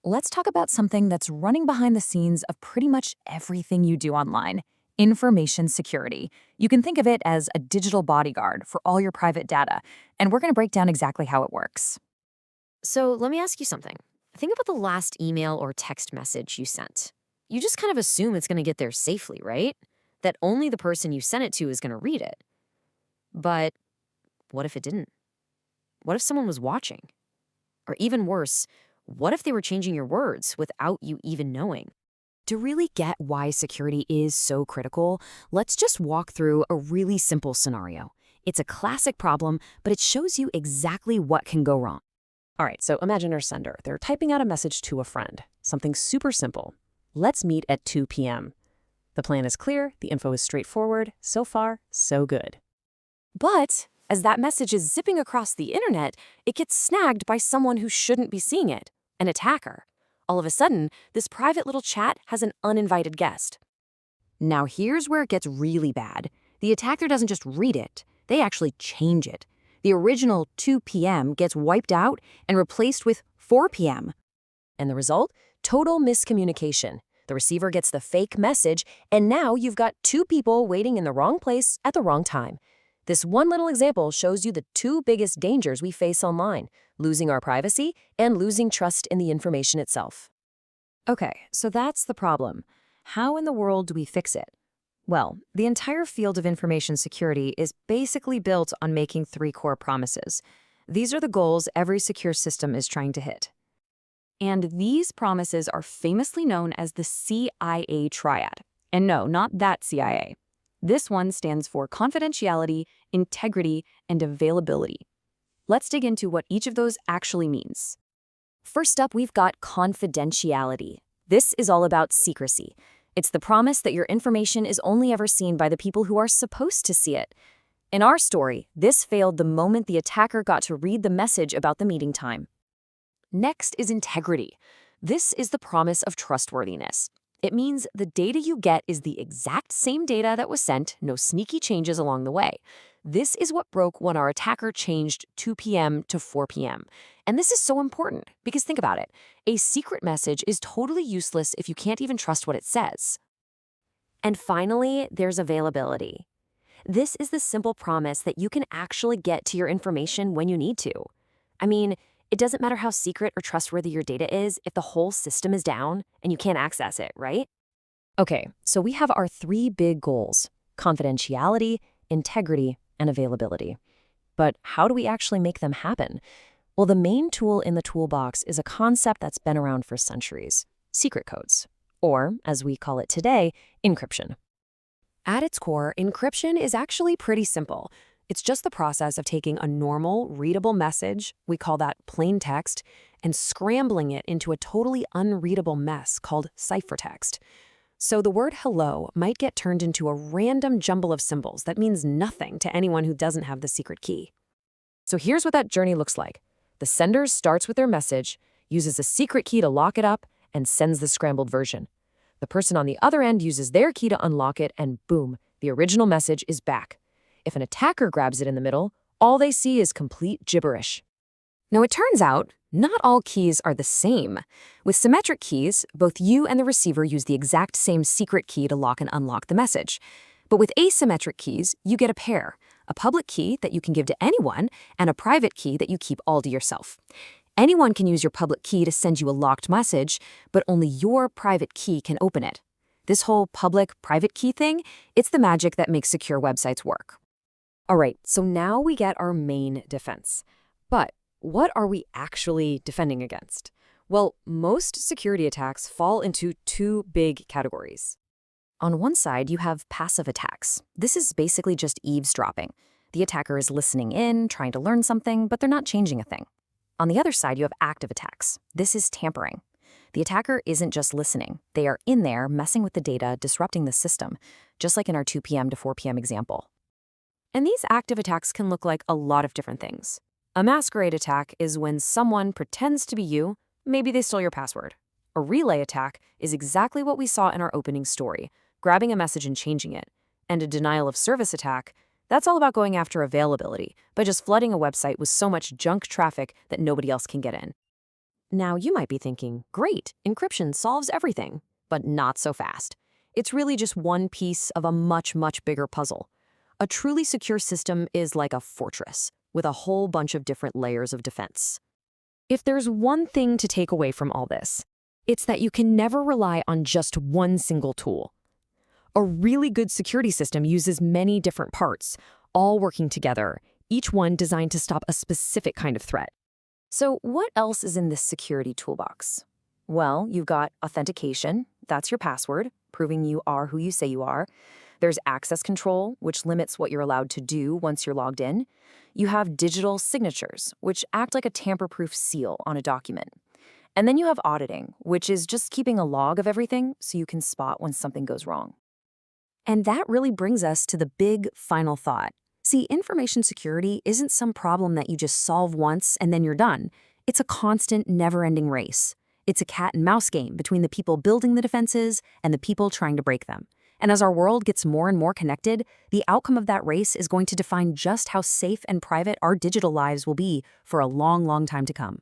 Let's talk about something that's running behind the scenes of pretty much everything you do online: information security. You can think of it as a digital bodyguard for all your private data, and we're going to break down exactly how it works. So let me ask you something. Think about the last email or text message you sent. You just kind of assume it's going to get there safely, right? That only the person you sent it to is going to read it. But what if it didn't? What if someone was watching? Or even worse, what if they were changing your words without you even knowing? To really get why security is so critical, let's just walk through a really simple scenario. It's a classic problem, but it shows you exactly what can go wrong. All right, so imagine our sender. They're typing out a message to a friend. Something super simple. Let's meet at 2 p.m. The plan is clear, the info is straightforward. So far, so good. But as that message is zipping across the internet, it gets snagged by someone who shouldn't be seeing it, an attacker. All of a sudden, this private little chat has an uninvited guest. Now here's where it gets really bad. The attacker doesn't just read it, they actually change it. The original 2 p.m. gets wiped out and replaced with 4 p.m. And the result? Total miscommunication. The receiver gets the fake message, and now you've got two people waiting in the wrong place at the wrong time. This one little example shows you the two biggest dangers we face online: losing our privacy and losing trust in the information itself. Okay, so that's the problem. How in the world do we fix it? Well, the entire field of information security is basically built on making three core promises. These are the goals every secure system is trying to hit. And these promises are famously known as the CIA triad. And no, not that CIA. This one stands for confidentiality, integrity, and availability. Let's dig into what each of those actually means. First up, we've got confidentiality. This is all about secrecy. It's the promise that your information is only ever seen by the people who are supposed to see it. In our story, this failed the moment the attacker got to read the message about the meeting time. Next is integrity. This is the promise of trustworthiness. It means the data you get is the exact same data that was sent, no sneaky changes along the way. This is what broke when our attacker changed 2 p.m. to 4 p.m. And this is so important because think about it. A secret message is totally useless if you can't even trust what it says. And finally, there's availability. This is the simple promise that you can actually get to your information when you need to. I mean, it doesn't matter how secret or trustworthy your data is if the whole system is down and you can't access it, right? Okay, so we have our three big goals: confidentiality, integrity, and availability. But how do we actually make them happen? Well, the main tool in the toolbox is a concept that's been around for centuries: secret codes, or, as we call it today, encryption. At its core, encryption is actually pretty simple. It's just the process of taking a normal, readable message, we call that plain text, and scrambling it into a totally unreadable mess called ciphertext. So the word hello might get turned into a random jumble of symbols that means nothing to anyone who doesn't have the secret key. So here's what that journey looks like. The sender starts with their message, uses a secret key to lock it up, and sends the scrambled version. The person on the other end uses their key to unlock it, and boom, the original message is back. If an attacker grabs it in the middle, all they see is complete gibberish. Now, it turns out, not all keys are the same. With symmetric keys, both you and the receiver use the exact same secret key to lock and unlock the message. But with asymmetric keys, you get a pair: a public key that you can give to anyone and a private key that you keep all to yourself. Anyone can use your public key to send you a locked message, but only your private key can open it. This whole public-private key thing, it's the magic that makes secure websites work. All right, so now we get our main defense. But what are we actually defending against? Well, most security attacks fall into two big categories. On one side, you have passive attacks. This is basically just eavesdropping. The attacker is listening in, trying to learn something, but they're not changing a thing. On the other side, you have active attacks. This is tampering. The attacker isn't just listening. They are in there, messing with the data, disrupting the system, just like in our 2 p.m. to 4 p.m. example. And these active attacks can look like a lot of different things. A masquerade attack is when someone pretends to be you. Maybe they stole your password. A relay attack is exactly what we saw in our opening story, grabbing a message and changing it. And a denial of service attack, that's all about going after availability by just flooding a website with so much junk traffic that nobody else can get in. Now, you might be thinking, great, encryption solves everything, but not so fast. It's really just one piece of a much, much bigger puzzle. A truly secure system is like a fortress with a whole bunch of different layers of defense. If there's one thing to take away from all this, it's that you can never rely on just one single tool. A really good security system uses many different parts, all working together, each one designed to stop a specific kind of threat. So what else is in this security toolbox? Well, you've got authentication. That's your password, proving you are who you say you are. There's access control, which limits what you're allowed to do once you're logged in. You have digital signatures, which act like a tamper-proof seal on a document. And then you have auditing, which is just keeping a log of everything so you can spot when something goes wrong. And that really brings us to the big final thought. See, information security isn't some problem that you just solve once and then you're done. It's a constant, never-ending race. It's a cat and mouse game between the people building the defenses and the people trying to break them. And as our world gets more and more connected, the outcome of that race is going to define just how safe and private our digital lives will be for a long, long time to come.